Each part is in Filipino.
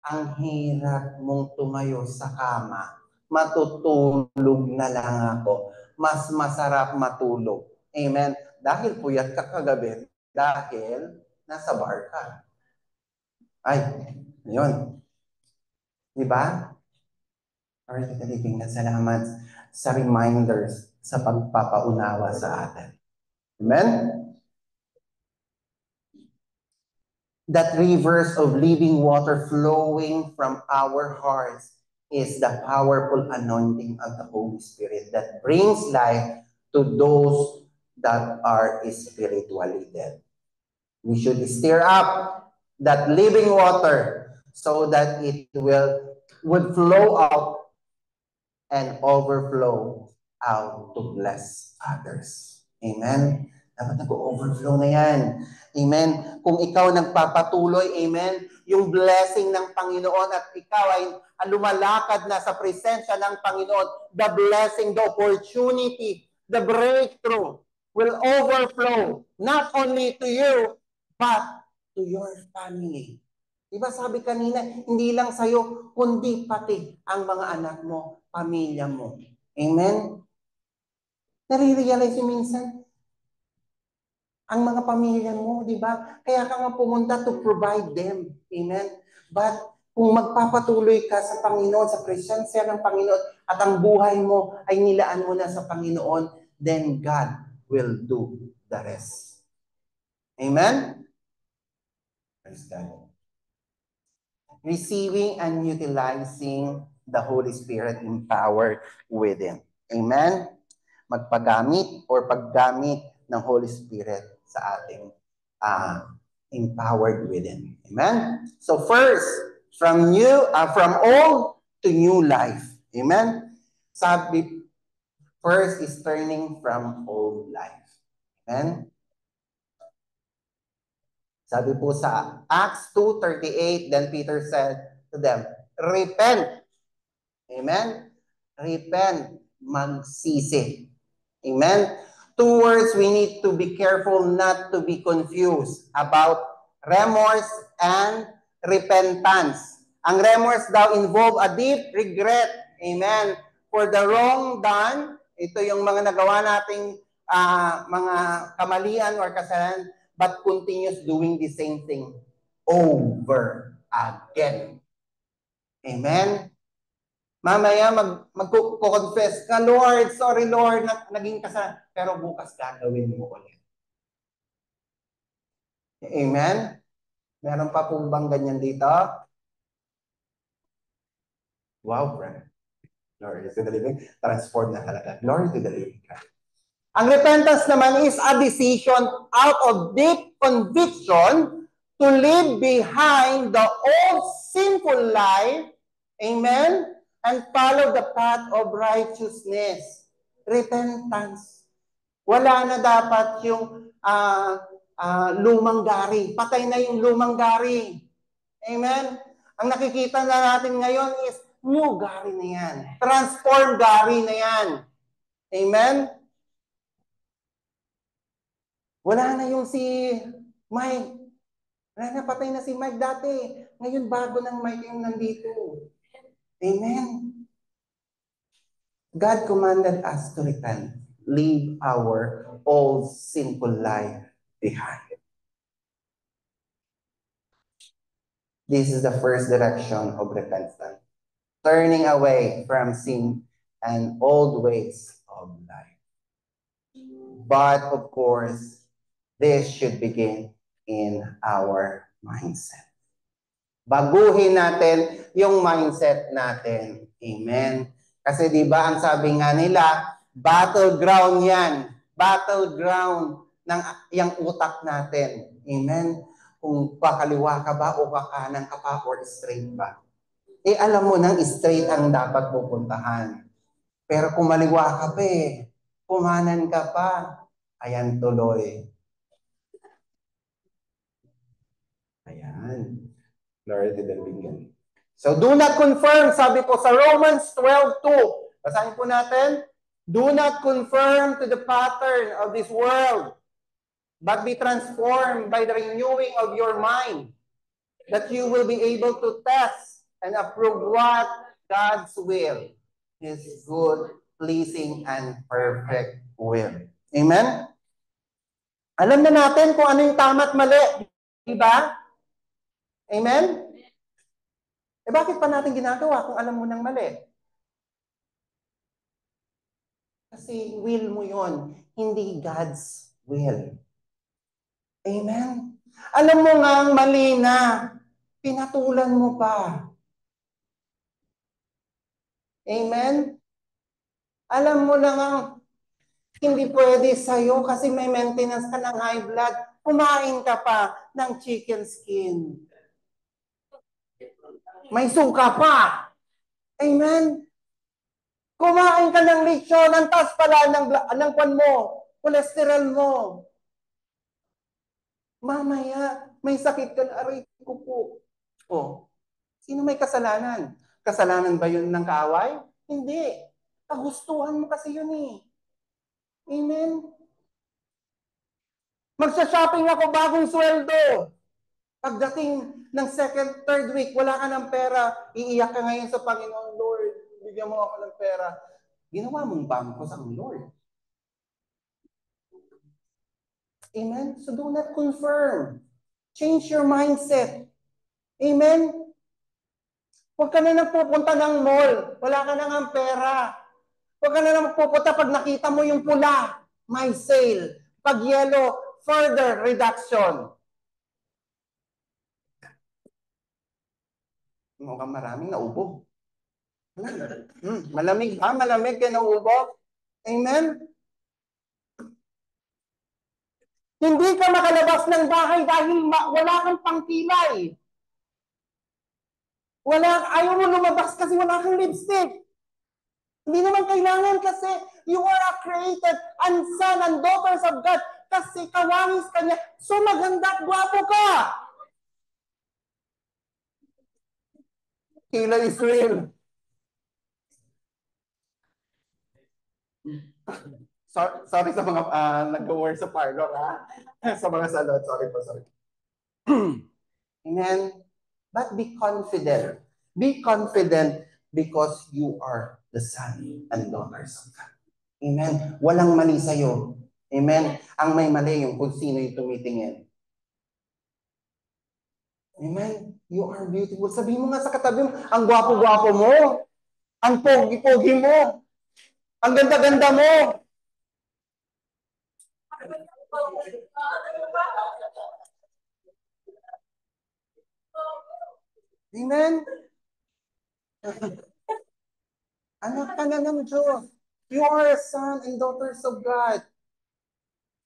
ang hirap mong tumayo sa kama, matutulog na lang ako. Mas masarap matulog. Amen? Dahil puyat ka kagabi, dahil nasa bar ka. Ay, yun. Diba? Lord, na salamat sa reminders sa pagpapaunawa sa atin. Amen? That rivers of living water flowing from our hearts is the powerful anointing of the Holy Spirit that brings life to those that are spiritually dead. We should stir up that living water so that it would flow out and overflow out to bless others. Amen? Dapat nag-overflow na yan. Amen? Kung ikaw nagpapatuloy, amen, yung blessing ng Panginoon at ikaw ay lumalakad na sa presensya ng Panginoon, the blessing, the opportunity, the breakthrough will overflow not only to you, but to your family. Diba sabi kanina, hindi lang sa'yo, kundi pati ang mga anak mo, pamilya mo. Amen? Nare-realize yung minsan, ang mga pamilya mo, di ba? Kaya ka nga pumunta to provide them. Amen? But kung magpapatuloy ka sa Panginoon, sa presensya ng Panginoon, at ang buhay mo ay nilaan mo na sa Panginoon, then God will do the rest. Amen? Praise God. Receiving and utilizing the Holy Spirit empowered within. Amen? Magpagamit or paggamit ng Holy Spirit sa ating empowered within. Amen? So first, from old to new life. Amen? Sabi, first is turning from old life. Amen? Sabi po sa Acts 2:38, then Peter said to them, repent. Amen? Repent. Magsisi. Amen? Two words we need to be careful not to be confused about remorse and repentance. Ang remorse daw involve a deep regret. Amen? For the wrong done, ito yung mga nagawa nating mga kamalian or kasalanan, but continues doing the same thing over again. Amen? Mamaya mag-confess ka, Lord, sorry Lord, naging kasalanan. Pero bukas gagawin mo ulit. Amen? Meron pa pong bang ganyan dito? Wow, friend. Glory to the living. Transform na talaga. Glory to the living God. Ang repentance naman is a decision out of deep conviction to leave behind the old sinful life, amen, and follow the path of righteousness. Repentance. Wala na dapat yung lumang gari. Patay na yung lumang gari. Amen? Ang nakikita na natin ngayon is new gari na yan. Transformed gari na yan. Amen? Wala na yung si Mike. Wala na, patay na si Mike dati. Ngayon bago ng Mike yung nandito. Amen. God commanded us to repent. Leave our old sinful life behind. This is the first direction of repentance. Turning away from sin and old ways of life. But of course, this should begin in our mindset. Baguhin natin yung mindset natin. Amen. Kasi di ba ang sabi nga nila, battleground yan. Battleground ng yung utak natin. Amen. Kung kakaliwa ka ba o kakanan ka pa or straight ba. Eh alam mo nang straight ang dapat pupuntahan. Pero kung maliwa ka pa kumanan ka pa, ayan tuloy. Ayan. Glory to the Lord. So, do not confirm, sabi po sa Romans 12:2. Basahin po natin. Do not conform to the pattern of this world, but be transformed by the renewing of your mind, that you will be able to test and approve what God's will, His good, pleasing, and perfect will. Amen? Alam na natin kung ano yung tama at mali. Diba? Amen? Eh bakit pa natin ginagawa kung alam mo ng mali? Kasi will mo yon, hindi God's will. Amen? Alam mo nga ang mali na, pinatulan mo pa. Amen? Alam mo lang ang hindi pwede sa'yo kasi may maintenance ka ng high blood. Kumain ka pa ng chicken skin. May suka pa. Amen? Kumain ka ng lechon, ang taas pala ng kwan mo, cholesterol mo. Mamaya, may sakit ka na, aray ko po. Oh, sino may kasalanan? Kasalanan ba yun ng kaaway? Hindi. Kagustuhan mo kasi yun eh. Amen? Magsha-shopping ako bagong sweldo. Pagdating ng second, third week, wala ka ng pera, iiyak ka ngayon sa Panginoon, Lord, bigyan mo ako ng pera. Ginawa mong bangko sa Lord. Amen? So do not confirm. Change your mindset. Amen? Huwag ka na pupunta ng mall. Wala ka na ng pera. Huwag ka na pupunta pag nakita mo yung pula. May sale. Pag yellow, further reduction. Mukhang maraming naubo. Malamig ba? Malamig kaya naubo? Amen? Hindi ka makalabas ng bahay dahil wala kang pangkilay. Ayaw mo lumabas kasi wala kang lipstick. Hindi naman kailangan kasi you are a created and son and daughters of God kasi kawangis ka niya. So maganda at gwapo ka. Kila Israel. Sorry sa mga nag-work sa parlor, ha? Sa mga salon. Sorry po, sorry. Amen. But be confident. Be confident because you are the son and daughters of God. Amen. Walang mali sa'yo. Amen. Ang may mali yung kung sino yung tumitingin. Amen. You are beautiful. Sabihin mo nga sa katabi mo, ang gwapo-gwapo mo. Ang pogi-pogi mo. Ang ganda-ganda mo. Amen. Anak ka na ng Diyos. You are a son and daughters of God.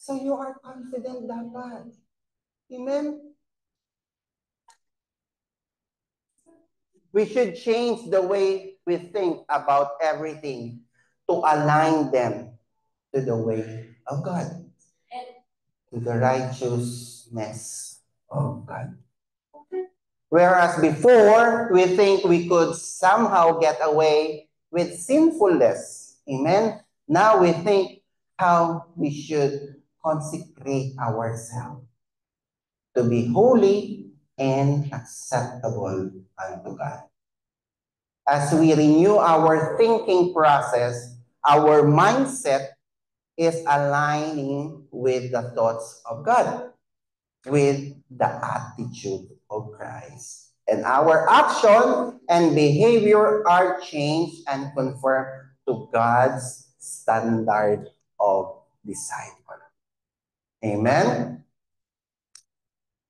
So you are confident dapat. Amen. We should change the way we think about everything to align them to the way of God, to the righteousness of God. Whereas before, we think we could somehow get away with sinfulness. Amen? Now we think how we should consecrate ourselves to be holy and acceptable unto God. As we renew our thinking process, our mindset is aligning with the thoughts of God, with the attitude of Christ. And our action and behavior are changed and conformed to God's standard of disciple. Amen?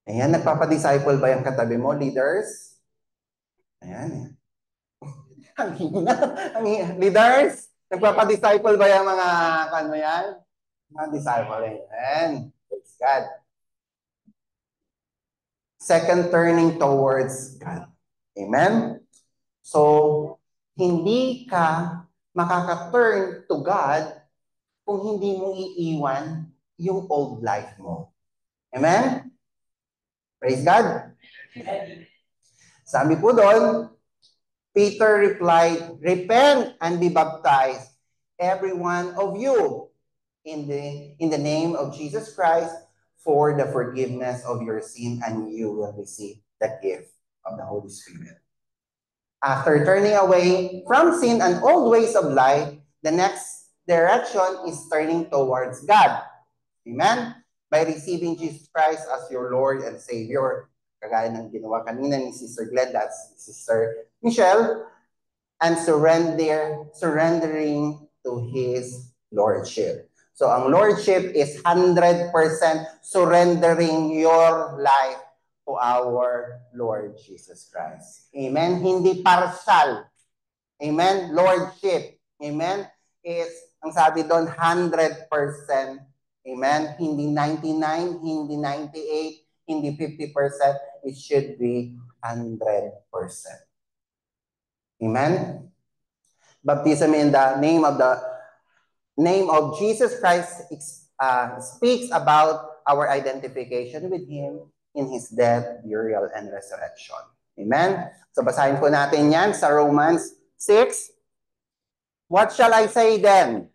Ayan, nagpapadisciple ba yung katabi mo, leaders? Ayan. Leaders, nagpapadisciple ba yung mga kanmo yan? Mga disciple. Amen. Praise God. Second, turning towards God. Amen? So, hindi ka makaka-turn to God kung hindi mo iiwan yung old life mo. Amen? Praise God. Sabi po doon, Peter replied, repent and be baptized, every one of you, in the name of Jesus Christ, for the forgiveness of your sin, and you will receive the gift of the Holy Spirit. After turning away from sin and old ways of life, the next direction is turning towards God. Amen? By receiving Jesus Christ as your Lord and Savior. Kagaya ng ginawa kanina ni Sister Glenda at Sister Michelle, and surrendering to His Lordship. So ang Lordship is 100% surrendering your life to our Lord Jesus Christ. Amen? Hindi partial. Amen? Lordship. Amen? Is, ang sabi doon, 100%. Amen? Hindi 99, hindi 98, hindi 50%. It should be 100%. Amen? Baptism in the name of Jesus Christ speaks about our identification with Him in His death, burial, and resurrection. Amen? So basahin po natin yan sa Romans 6. What shall I say then?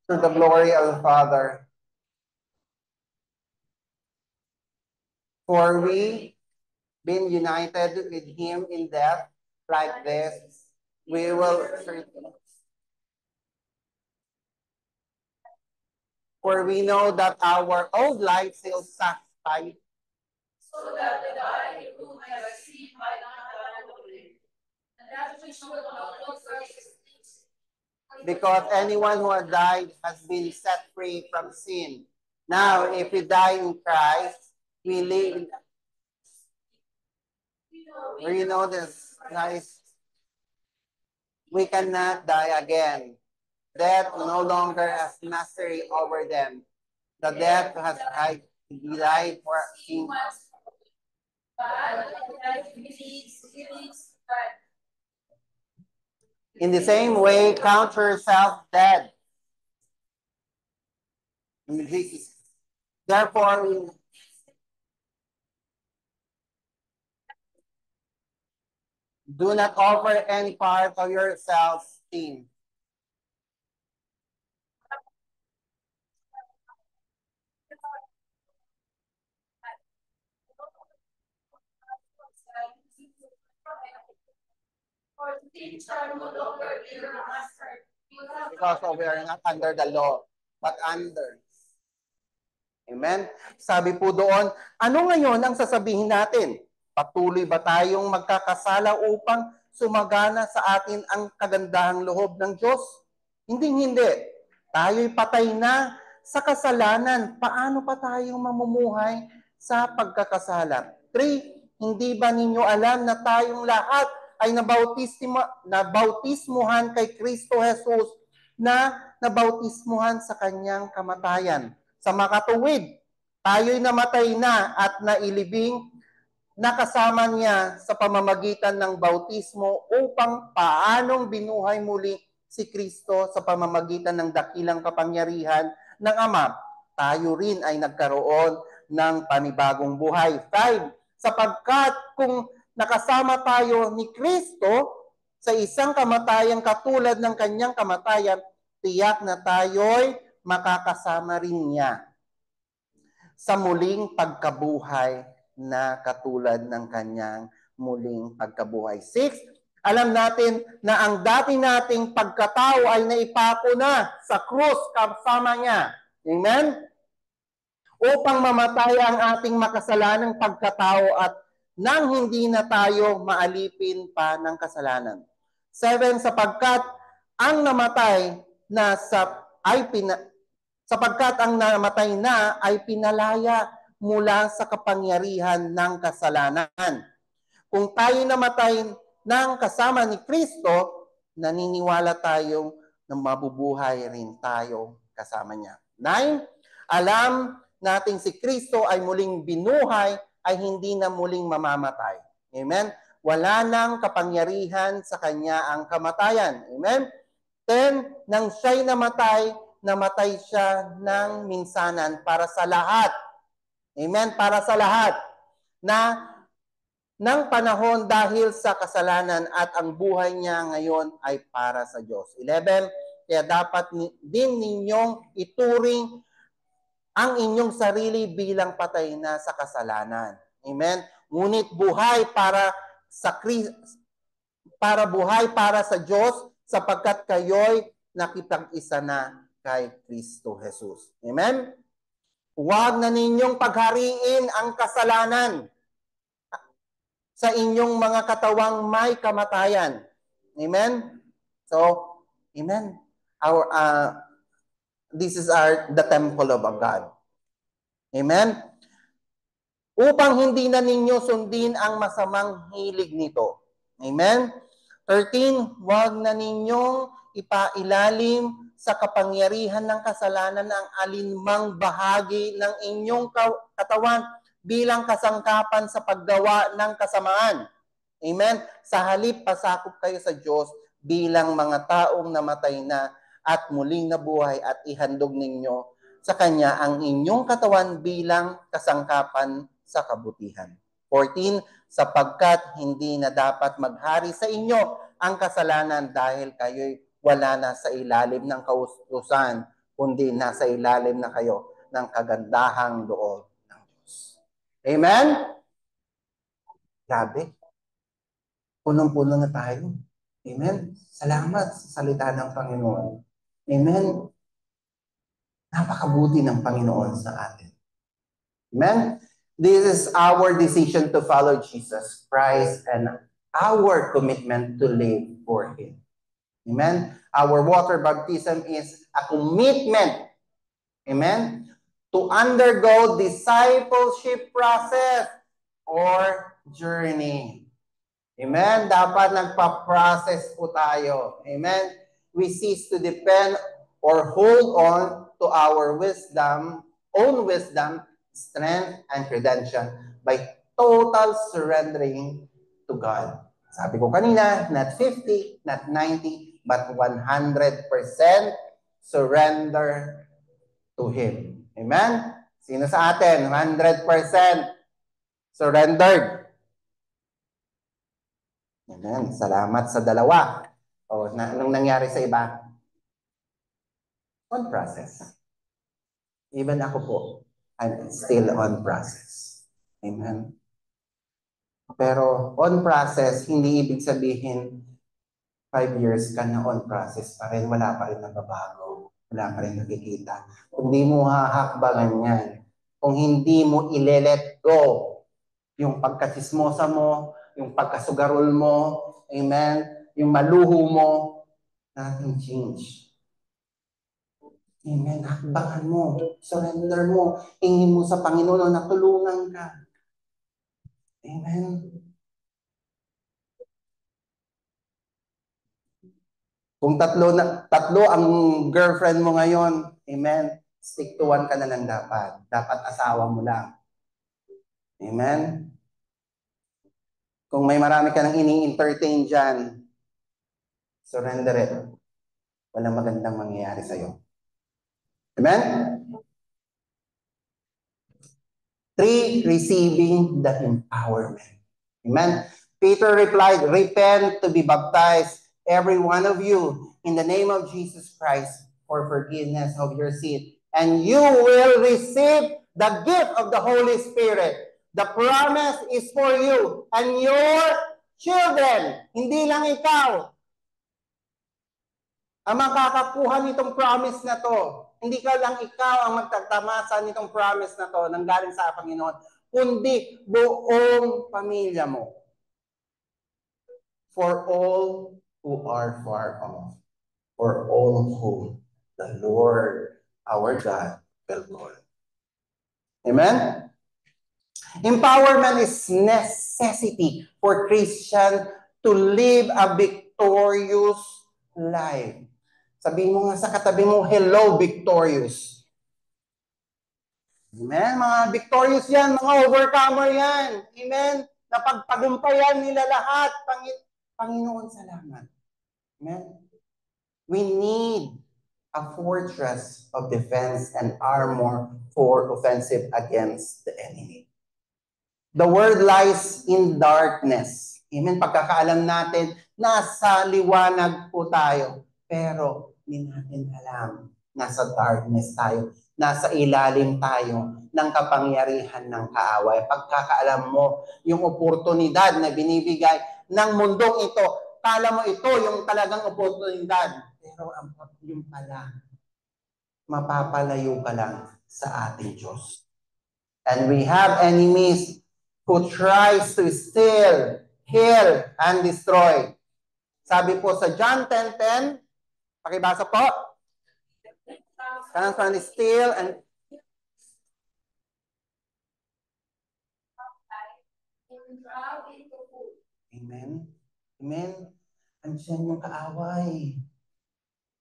To the glory of the Father. For we, being united with Him in death, like this, we will certainly. For we know that our old life still satisfied. So that the body whom I received by not away, and that which will not because anyone who has died has been set free from sin. Now, if we die in Christ, we live. We know this, guys. We cannot die again. Death no longer has mastery over them. The death has died for sin. In the same way, count yourself dead. Therefore, do not offer any part of yourselves sin. Because we are not under the law, but under. Amen? Sabi po doon, ano ngayon ang sasabihin natin? Patuloy ba tayong magkakasala upang sumagana sa atin ang kagandahang loob ng Diyos? Hindi. Tayo'y patay na sa kasalanan. Paano pa tayong mamumuhay sa pagkakasala? 3, hindi ba ninyo alam na tayong lahat ay nabautismuhan kay Kristo Jesus na nabautismuhan sa kanyang kamatayan? Sa makatuwid, tayo'y namatay na at nailibing nakasama niya sa pamamagitan ng bautismo upang paanong binuhay muli si Kristo sa pamamagitan ng dakilang kapangyarihan ng Ama. Tayo rin ay nagkaroon ng panibagong buhay. 5, sapagkat kung nakasama tayo ni Kristo sa isang kamatayang katulad ng kanyang kamatayan, tiyak na tayo'y makakasama rin niya sa muling pagkabuhay na katulad ng kanyang muling pagkabuhay. 6, alam natin na ang dati nating pagkatao ay naipako na sa krus kasama niya. Amen? Upang mamatay ang ating makasalanang pagkatao at nang hindi na tayo maalipin pa ng kasalanan. 7, sapagkat ang namatay na sapagkat ang namatay na ay pinalaya mula sa kapangyarihan ng kasalanan. Kung tayo namatay ng kasama ni Kristo, naniniwala tayong na mabubuhay rin tayo kasama niya. 9, alam nating si Kristo ay muling binuhay, ay hindi na muling mamamatay. Amen? Wala nang kapangyarihan sa kanya ang kamatayan. Amen? 10, nang siya'y namatay siya ng minsanan para sa lahat. Amen? Para sa lahat na ng panahon dahil sa kasalanan at ang buhay niya ngayon ay para sa Diyos. 11, kaya dapat din ninyong ituring ang inyong sarili bilang patay na sa kasalanan. Amen? Ngunit buhay buhay para sa Diyos sapagkat kayo'y nakipag-isa na kay Kristo Jesus. Amen? Huwag na ninyong paghariin ang kasalanan sa inyong mga katawang may kamatayan. Amen? So, amen. This is the temple of God. Amen? Upang hindi na ninyo sundin ang masamang hilig nito. Amen? 13, huwag na ninyong ipailalim sa kapangyarihan ng kasalanan ang alinmang bahagi ng inyong katawan bilang kasangkapan sa paggawa ng kasamaan. Amen? Sa halip, pasakop kayo sa Diyos bilang mga taong namatay na at muling nabuhay at ihandog ninyo sa Kanya ang inyong katawan bilang kasangkapan sa kabutihan. 14, sapagkat hindi na dapat maghari sa inyo ang kasalanan dahil kayo'y wala na sa ilalim ng kautusan, kundi nasa ilalim na kayo ng kagandahang loob ng Diyos. Amen? Grabe. Punong-puno na tayo. Amen? Salamat sa salita ng Panginoon. Amen? Napakabuti ng Panginoon sa atin. Amen? This is our decision to follow Jesus Christ and our commitment to live for Him. Amen? Our water baptism is a commitment. Amen? To undergo discipleship process or journey. Amen? Dapat nagpa-process po tayo. Amen? We cease to depend or hold on to our own wisdom, strength, and credential by total surrendering to God. Sabi ko kanina, not 50, not 90, but 100% surrender to Him. Amen? Sino sa atin? 100% surrendered. Amen. Salamat sa dalawa. O, anong nangyari sa iba? On process. Even ako po, I'm still on process. Amen. Pero on process, hindi ibig sabihin 5 years ka na on process pa rin, wala pa rin nababago, wala pa rin nakikita. Kung hindi mo hahakbangan yan, kung hindi mo ile-let go yung pagkasismosa mo, yung pagkasugarol mo, amen, yung maluho mo, nothing change. Amen. Hakbangan mo, surrender mo, hingin mo sa Panginoon na tulungan ka. Amen. Kung tatlo ang girlfriend mo ngayon, amen, stick to one ka na lang dapat. Dapat asawa mo lang. Amen. Kung may marami ka nang ini-entertain dyan, surrender it. Walang magandang mangyayari sa'yo. Amen? 3, receiving the empowerment. Amen? Peter replied, repent to be baptized, every one of you, in the name of Jesus Christ for forgiveness of your sin. And you will receive the gift of the Holy Spirit. The promise is for you and your children. Hindi lang ikaw ang makakakuha nitong promise na to. Hindi ka lang ikaw ang magtatamasa nitong promise na to nang galing sa Panginoon, kundi buong pamilya mo. For all who are far off, for all whom the Lord our God will call. Amen? Empowerment is necessity for Christian to live a victorious life. Sabihin mo nga sa katabi mo, hello, victorious. Amen? Mga victorious yan, mga overcomer yan. Amen? Napagtagumpayan nila lahat. Panginoon, salamat. Amen? We need a fortress of defense and armor for offensive against the enemy. The world lies in darkness. Amen. Pagkakaalam natin, nasa liwanag po tayo. Pero hindi natin alam, nasa darkness tayo. Nasa ilalim tayo ng kapangyarihan ng kaaway. Pagkakaalam mo, yung oportunidad na binibigay ng mundong ito, kala mo ito yung talagang oportunidad. Pero yung pala, mapapalayo ka lang sa ating Diyos. And we have enemies who tries to steal, kill, and destroy. Sabi po sa John 10:10, pakibasa po. Comes from the steal and Amen. Amen. Andiyan yung kaaway.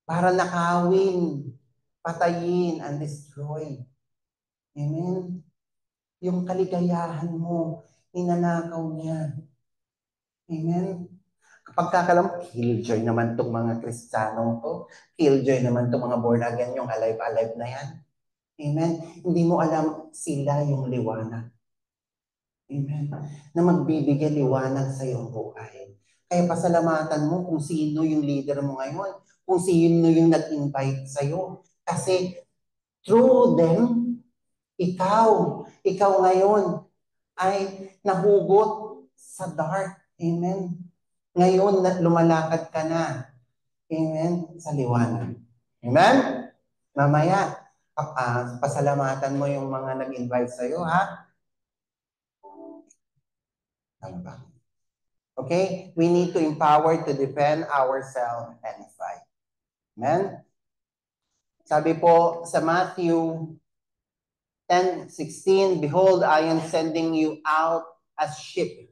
Para nakawin, patayin, and destroy. Amen. Yung kaligayahan mo, ninanakaw niya. Amen. Kapag kakalam, killjoy naman itong mga Kristiyano to. Killjoy naman itong mga born again, yung alive-alive na yan. Amen. Hindi mo alam sila yung liwanag. Amen. Na magbibigay liwanag sa iyong buhay. Kaya pasalamatan mo kung sino yung leader mo ngayon. Kung sino yung nag-invite sa iyo. Kasi through them, ikaw ngayon ay nahugot sa dark. Amen. Ngayon, lumalakad ka na. Amen. Sa liwanag. Amen? Mamaya, pasalamatan mo yung mga nag-invite sa'yo, ha? Tama ba? Okay? We need to empower to defend ourselves and fight. Amen? Sabi po sa Matthew 10:16, Behold, I am sending you out as sheep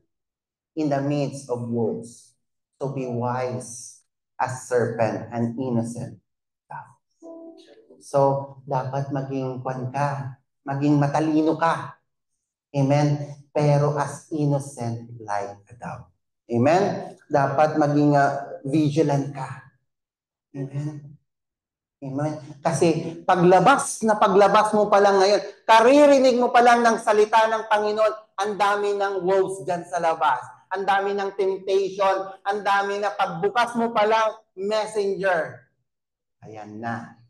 in the midst of wolves. So be wise as serpent and innocent. So, dapat maging maging matalino ka. Amen? Pero as innocent like a dove. Amen? Dapat maging vigilant ka. Amen? Amen? Kasi paglabas mo pa lang ngayon, karirinig mo pa lang ng salita ng Panginoon, ang dami ng wolves dyan sa labas. Ang dami ng temptation, ang dami na pagbukas mo pa lang, messenger. Ayan na.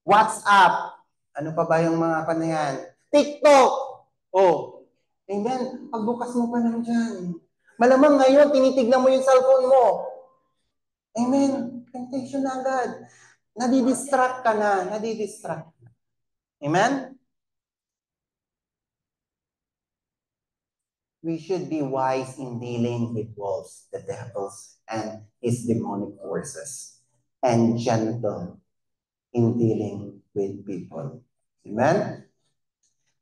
WhatsApp. Ano pa ba yung mga kanayan? TikTok. Oh. Amen. Pagbukas mo pa lang dyan. Malamang ngayon, tinitignan mo yung cellphone mo. Amen. Temptation na agad. Nadidistract ka na. Nadidistract. Amen? We should be wise in dealing with wolves, the devils, and his demonic forces. And gentle in dealing with people. Amen?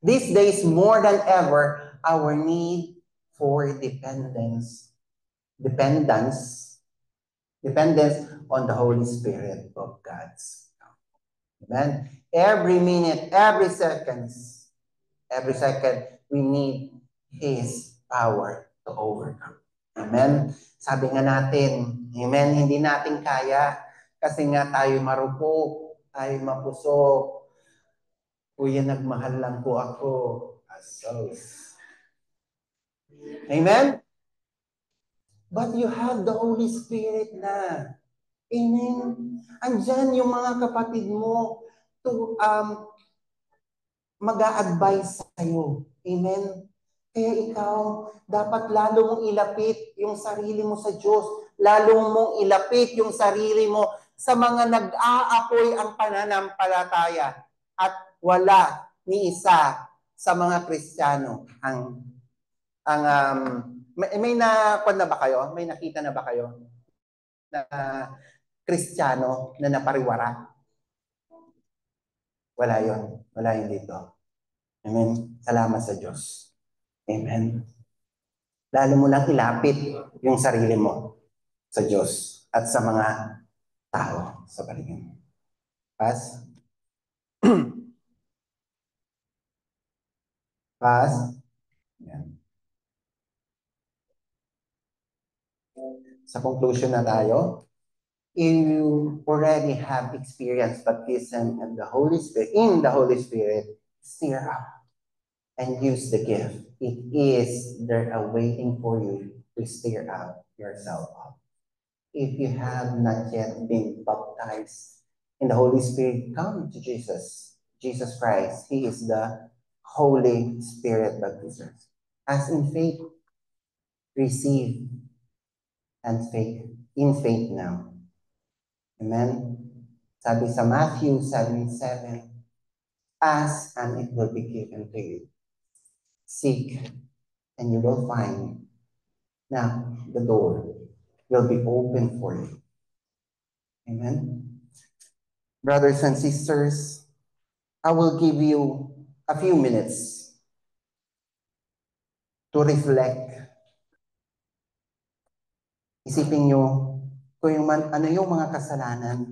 These days, more than ever, our need for dependence on the Holy Spirit of God's. Amen. Every minute, every second, we need His power to overcome. Amen. Sabi nga natin, amen, hindi natin kaya kasi nga tayo marupok, tayo mapusok. Kuya, nagmahal lang po ako. Asos. Amen? But you have the Holy Spirit na. Amen? Andyan yung mga kapatid mo to mag-a-advise sa'yo. Amen? Kaya ikaw, dapat lalo mong ilapit yung sarili mo sa Diyos. Lalo mong ilapit yung sarili mo sa mga nag-aapoy ang pananampalataya. At wala ni isa sa mga Kristiyano may na ba kayo? May nakita na ba kayo na Kristiyano na napariwara? Wala yon. Wala yun dito. Amen. Salamat sa Diyos. Amen. Lalo mo lang ilapit yung sarili mo sa Diyos at sa mga tao sa paligid mo. Pass. Pass. Yan. Sa conclusion na tayo. you already have experienced baptism and the Holy Spirit, in the Holy Spirit, stir up and use the gift. It is there awaiting for you to stir up yourself up. If you have not yet been baptized in the Holy Spirit, come to Jesus, Jesus Christ. He is the Holy Spirit baptizer. As in faith, receive and faith, in faith now. Amen? Sabi sa Matthew 7:7, ask and it will be given to you. Seek and you will find. Now, the door will be open for you. Amen? Brothers and sisters, I will give you a few minutes to reflect. Isipin nyo kung ano yung mga kasalanan,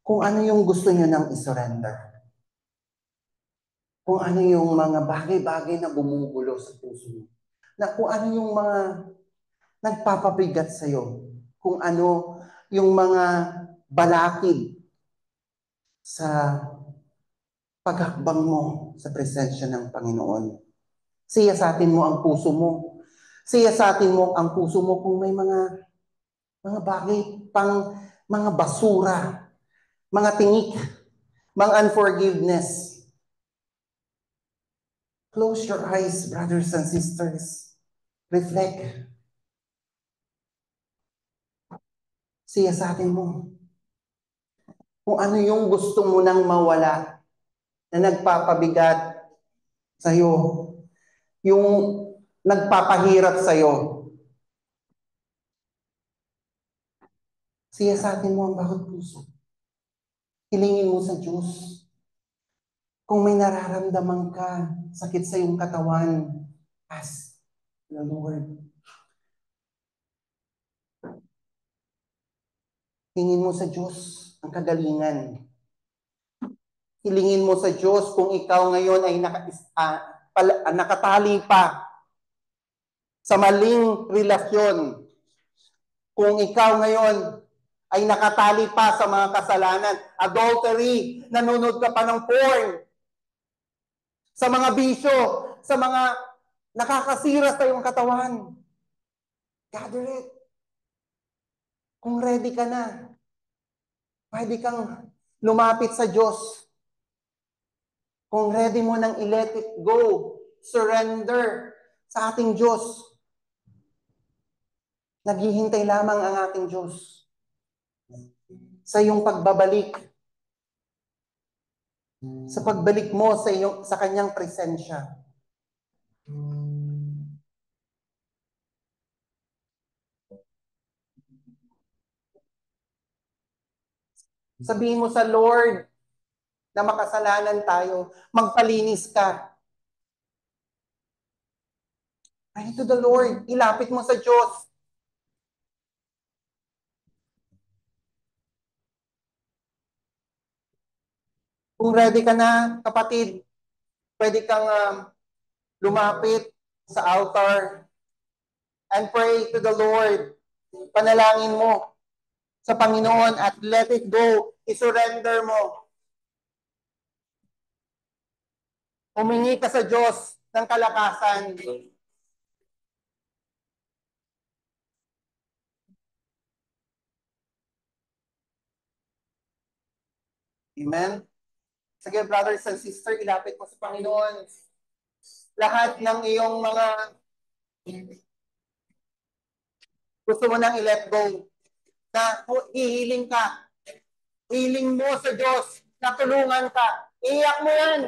kung ano yung gusto nyo nang isurrender, kung ano yung mga bagay-bagay na bumubulo sa puso mo, na kung ano yung mga nagpapabigat sa'yo, kung ano yung mga balakid sa paghakbang mo sa presensya ng Panginoon. Siyasatin mo ang puso mo. Siyasatin mo ang puso mo kung may mga bagay pang mga basura, mga tinik, mga unforgiveness. Close your eyes, brothers and sisters. Reflect. Siyasatin mo kung ano yung gusto mo nang mawala na nagpapabigat sa'yo, yung nagpapahirap sa'yo. Siyasatin mo ang bawat puso. Hilingin mo sa Diyos. Kung may nararamdaman ka, sakit sa iyong katawan, ask the Lord. Hingin mo sa Diyos ang kagalingan. Hilingin mo sa Diyos kung ikaw ngayon ay nakatali pa sa maling relasyon. Kung ikaw ngayon ay nakatali pa sa mga kasalanan, adultery, nanonood ka pa ng porn, sa mga bisyo, sa mga nakakasira sa iyong katawan. Gather it. Kung ready ka na, pwede kang lumapit sa Diyos. Kung ready mo nang i-let it go, surrender sa ating Diyos. Naghihintay lamang ang ating Diyos sa iyong pagbabalik. Sa pagbalik mo sa kanyang presensya. Sabihin mo sa Lord na makasalanan tayo, magpalinis ka. Pray to the Lord. Ilapit mo sa Diyos. Kung ready ka na, kapatid, pwede kang lumapit sa altar and pray to the Lord. Panalangin mo sa Panginoon at let it go. I-surrender mo. Humingi ka sa Diyos ng kalakasan. Amen? Sige, brothers and sisters, ilapit mo sa Panginoon. Lahat ng iyong mga gusto mo nang i-let go. Na ihiling ka. Hiling mo sa Diyos na tulungan ka. Iyak mo yan.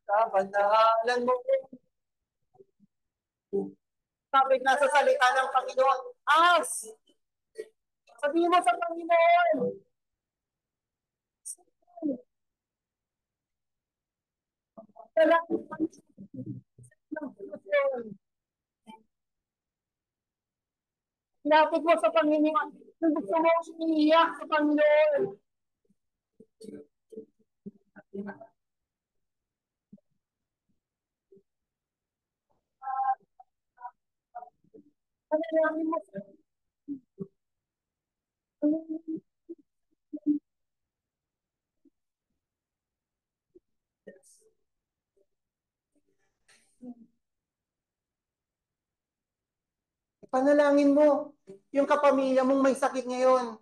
Kabandahalan mo. Sabi na sa salita ng Panginoon, ask! Sabihin mo sa Panginoon. Lapit mo sa Panginoon. Kung gusto mo umiiyak sa Panginoon. Panalangin mo sa panalangin mo yung kapamilya mong may sakit ngayon.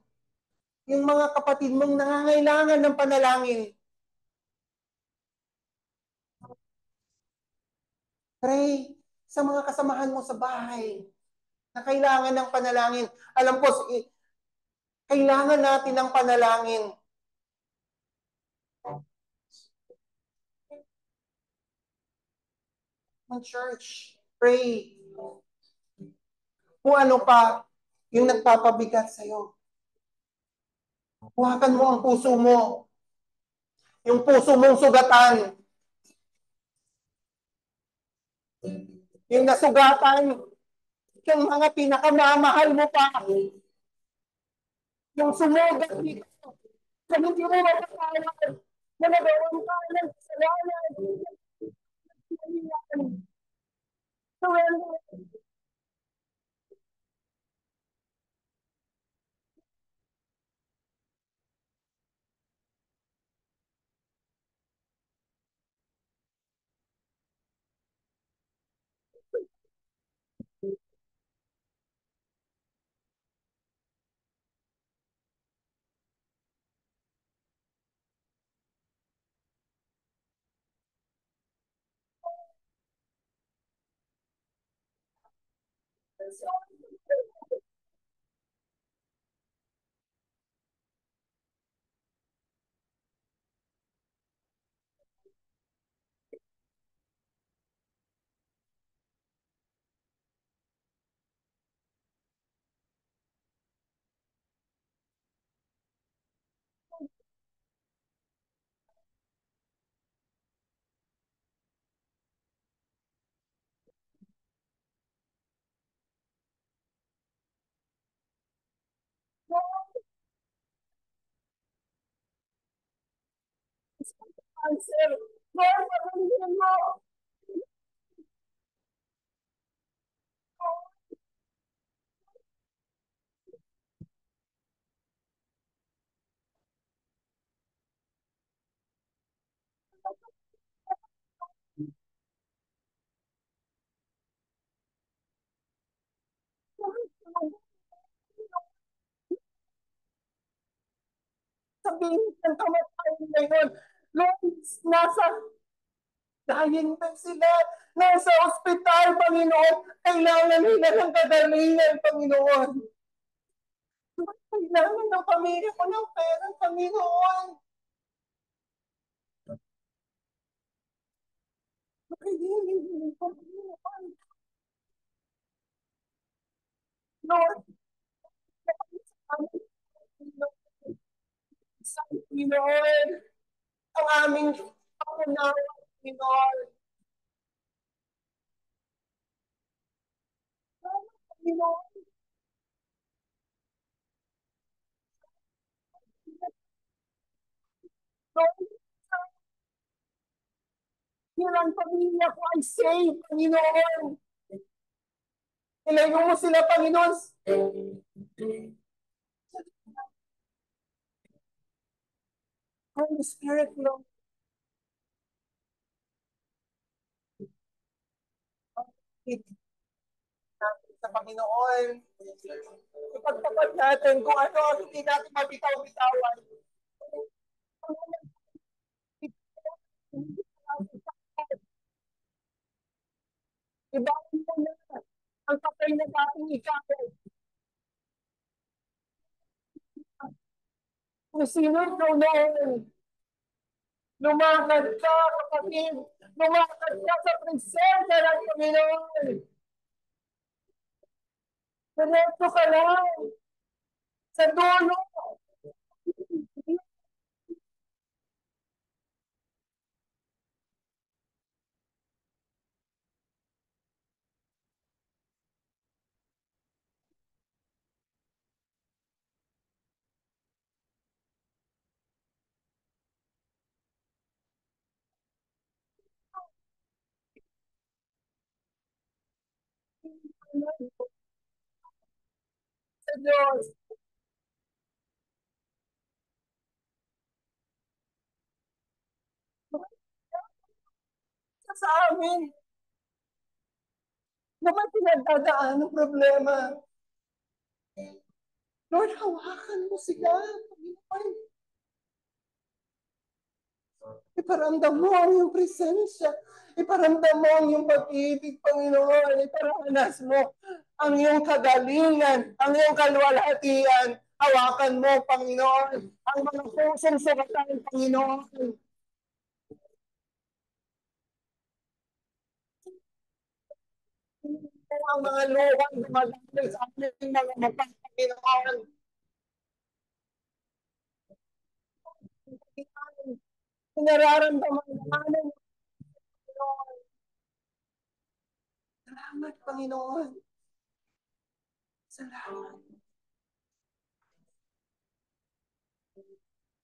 Yung mga kapatid mong nangangailangan ng panalangin. Pray sa mga kasamahan mo sa bahay na kailangan ng panalangin. Alam ko, kailangan natin ng panalangin ng church. Pray. Kung ano pa yung nagpapabigat sa'yo. Huwakan mo ang puso mo. Yung puso mong sugatan. Yung nasugatan. Yung mga pinakamamahal mo pa. Yung sumugat dito. Sa hindi mo mapapayag na nagawang ka ng kasalanan. Surrender. Answer. Lord, pagalitan mo. Sabihin ng kamatayan ngayon, Lord, nasa dying bed sila, nasa ospital, Panginoon, kailangan nila ng kagalingan, Panginoon. Kailangan ng pamilya ko ng pera, Panginoon. Lord, sa Panginoon, ang aming pangunawa, Panginoon. Panginoon, Lord, yun ang pamilya ko ay safe, Panginoon. Ilayo mo sila, Panginoon. Holy Spirit, Lord. Sa Panginoon. Ipagtapat natin kung ano ang hindi natin mabitaw-bitawan. Ibahin mo na ang patay na dating ikaw. Kung sino ikaw noon, lumakad ka, kapatid. Lumakad ka sa presensya ng Panginoon. Diretso ka lang sa dulo. Diyos. Sa amin na may pinagdadaan ng problema. Lord, hawakan mo sila. Panginoon. Iparamdam mo ang iyong presensya. Iparamdam mo ang iyong pag-ibig, Panginoon. Iparanas mo ang iyong kagalingan, ang iyong kalwalhatian. Hawakan mo, Panginoon, ang mga pusong sukatan, Panginoon. Ang mga luhang dumadaloy sa aming mga mata, Panginoon. Nararamdaman namin, Panginoon. Salamat, Panginoon. Salamat.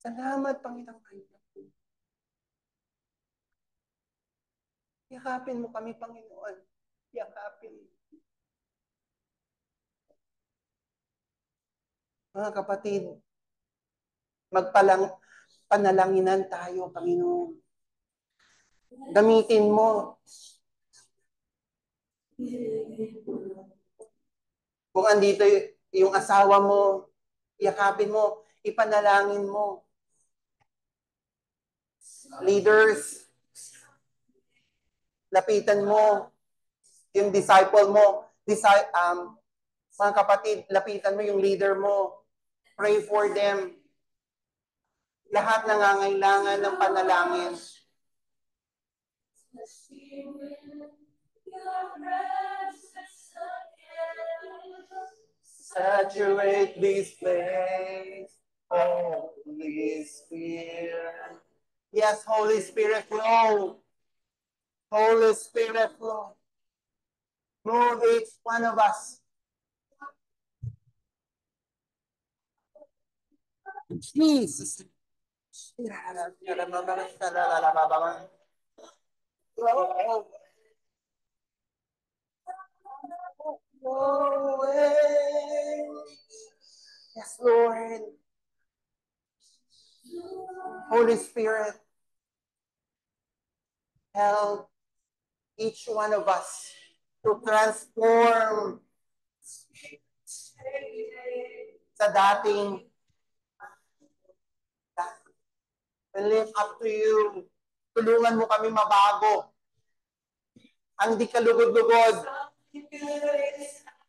Salamat, Panginoon. Yakapin mo kami, Panginoon. Yakapin. Mga kapatid, panalanginan tayo, Panginoon. Gamitin mo. Kung andito yung asawa mo, yakapin mo, ipanalangin mo. Leaders, lapitan mo yung disciple mo. Mga kapatid, lapitan mo yung leader mo. Pray for them. Lahat nangangailangan ng panalangin. Saturate this place, Holy Spirit. Yes, Holy Spirit, flow. Holy Spirit, flow. Move each one of us. Jesus. Yes, Lord. Holy Spirit, help each one of us to transform sa dating we live up to you. Tulungan mo kami mabago. Ang di kalugod-lugod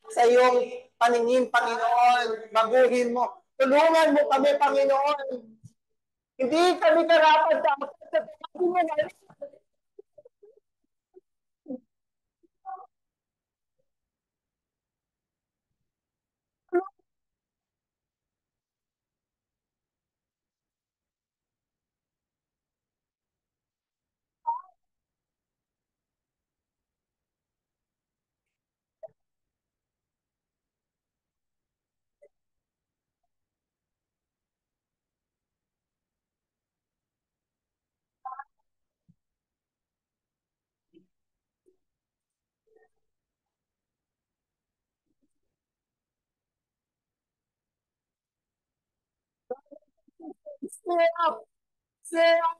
sa iyong paningin, Panginoon. Baguhin mo. Tulungan mo kami, Panginoon. Hindi kami karapat-dapat sa Panginoon. Stay up. Stay up.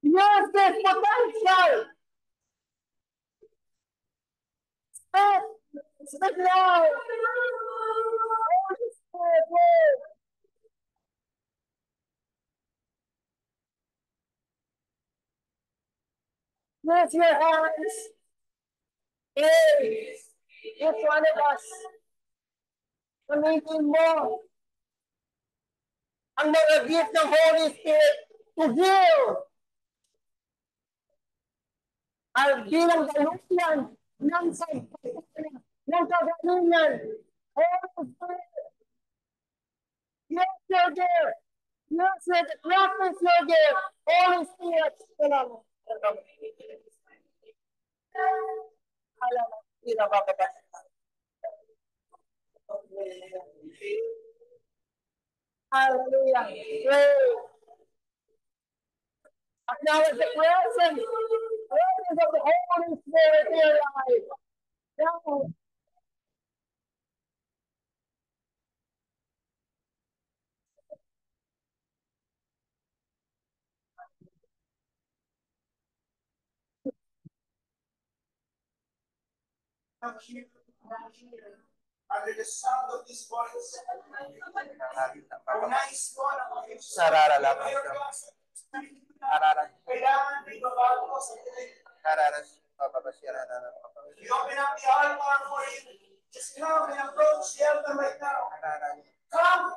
Yes, there's potential. Speak. Speak now. Holy Spirit. Lift your hands. Hey, each one of us. Gamitin mo ang mga gift ng Holy Spirit to heal. At bilang daluyan ng sagpagpapalit ng kagalingan. Holy Spirit, yes, you're there. Yes, you're there. Practice you're there. Holy Spirit, salamat. Hallelujah. Praise. Acknowledge the presence. of the Holy Spirit in your life. Now, under the sound of this voice, nice one of you. Kailangan may babago ko sa tuloy. You open up the altar for you. Just come and approach the altar right now. Come.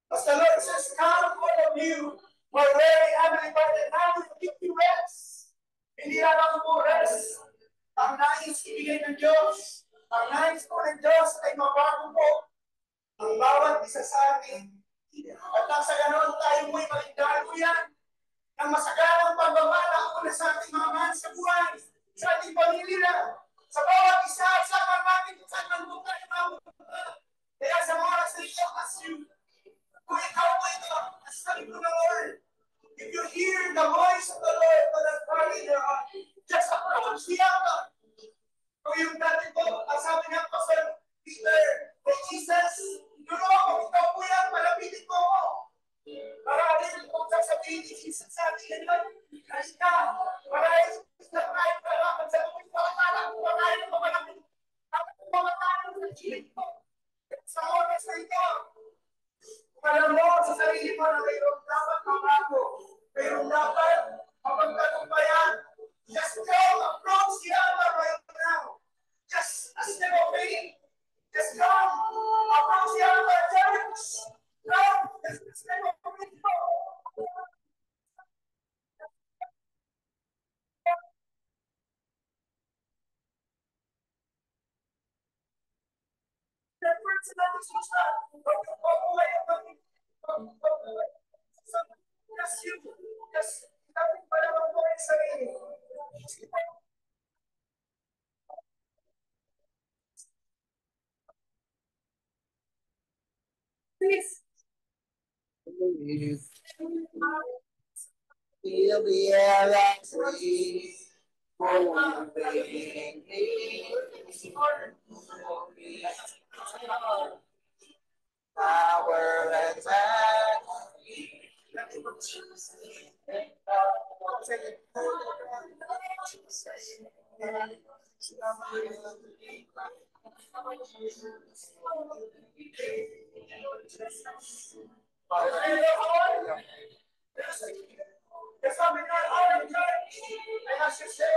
As the Lord says, come all of you. We're very happy about it. Now we give you rest. Hindi na lang po rest. Ang nais ibigay ng Diyos. Ang nais po ng Diyos ay mabago po ang bawat isa sa atin. At nang sa ganon tayo mo'y maligdahan mo yan. Ang masagalang pagbabala ako na sa ating mga mahal sa buhay, sa ating pamilya, sa bawat isa at sa mga natin kung saan man po tayo mabubuka. Kaya sa mga oras na ito, as you, kung ikaw po ito, as sabi ko ng Lord, if you hear the voice of the Lord for the party in your heart, just approach the altar. Kung yung dati po, ang sabi ng Pastor Peter, kay Jesus, you know, kung ikaw po yan, malapitin ko ako. Maraming kung sasabihin ni Jesus sa atin yan, halika, maraming sa tayo kalaman sa mga pangalaman, maraming mamalapit, at pumatalan sa chilip ko. Sa oras na ito, alam mo sa sarili mo na mayroong dapat mabago, mayroong dapat mapagtagumpayan. Just go, approach the altar right now. Just a step of faith. Just come, approach the altar, church. Come, just a step of faith. The person that is just you, just nothing but our voice saying. Please. Feel the air that breathe. Power and Yes, I'm in that heart of church. And I should say,